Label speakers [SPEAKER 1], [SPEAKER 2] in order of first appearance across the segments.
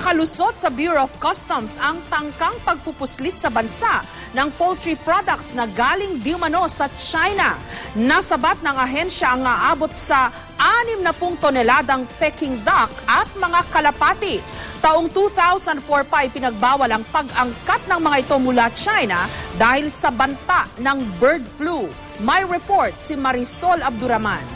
[SPEAKER 1] Nakalusot sa Bureau of Customs ang tangkang pagpupuslit sa bansa ng poultry products na galing di umano sa China. Nasabat ng ahensya ang aabot sa 60 toneladang Peking duck at mga kalapati. Taong 2004 pa ipinagbawal ang pag-angkat ng mga ito mula China dahil sa banta ng bird flu. May report si Marisol Abduraman.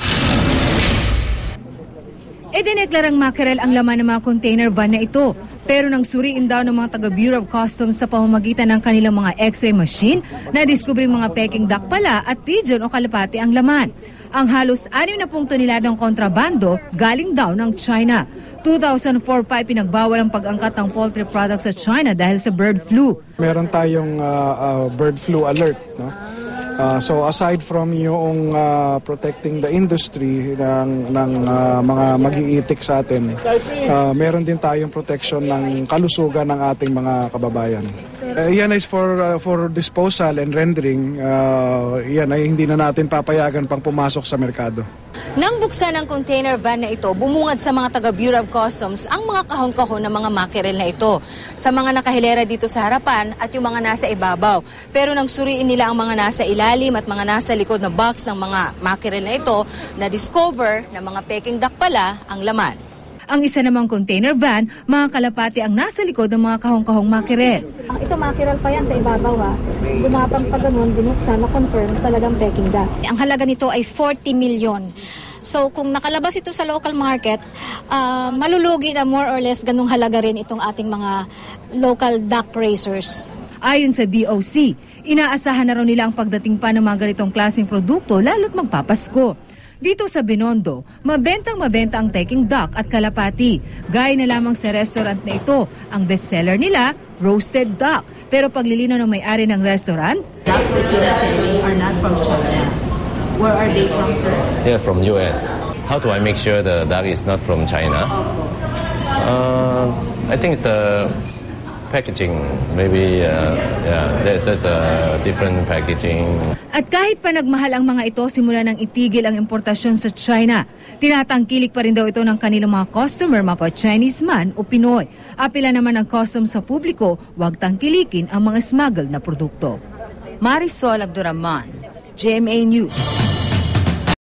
[SPEAKER 2] Idineklarang mackerel ang laman ng mga container van na ito. Pero nang suriin daw ng mga taga-Bureau of Customs sa pamamagitan ng kanilang mga x-ray machine, na-discover mga Peking duck pala at pigeon o kalapati ang laman. Ang halos 60 toneladang kontrabando galing daw ng China. 2004 pa pinagbawal ang pag-angkat ng poultry products sa China dahil sa bird flu.
[SPEAKER 3] Meron tayong bird flu alert, no? So aside from yung protecting the industry ng mga mag-iitik sa atin, meron din tayong protection ng kalusugan ng ating mga kababayan. Yan is for disposal and rendering. Yan ay hindi na natin papayagan pang pumasok sa merkado.
[SPEAKER 4] Nang buksan ang container van na ito, bumungad sa mga taga-Bureau of Customs ang mga kahon-kahon ng mga mackerel na ito. Sa mga nakahilera dito sa harapan at yung mga nasa ibabaw. Pero nang suriin nila ang mga nasa ilalim at mga nasa likod na box ng mga mackerel na ito, na-discover na mga Peking duck pala ang laman.
[SPEAKER 2] Ang isa namang container van, mga kalapati ang nasa likod ng mga kahong-kahong mackerel.
[SPEAKER 5] Ito mackerel pa yan sa ibabaw ha. Gumapang pa ganun, binuksan, na-confirm talagang Peking duck.
[SPEAKER 6] Ang halaga nito ay 40 million. So kung nakalabas ito sa local market, malulugi na more or less ganung halaga rin itong ating mga local duck raisers.
[SPEAKER 2] Ayon sa BOC, inaasahan na raw nila ang pagdating pa ng mga ganitong klaseng produkto lalo't magpapasko. Dito sa Binondo, mabenta ang Peking duck at kalapati. Gaya na lamang sa restaurant na ito, ang bestseller nila, roasted duck. Pero paglilinaw ng may-ari ng restaurant,
[SPEAKER 7] ducks that you're selling are not from China. Where are they from, sir?
[SPEAKER 8] They're from US. How do I make sure the duck is not from China? I think it's the packaging. Maybe there's a different packaging.
[SPEAKER 2] At kahit pa nagmahal ang mga ito, simula nang itigil ang importasyon sa China. Tinatangkilik pa rin daw ito ng kanilang mga customer, mapa Chinese man o Pinoy. Apela naman ng customs sa publiko, huwag tangkilikin ang mga smuggled na produkto. Marisol Abduraman, GMA News.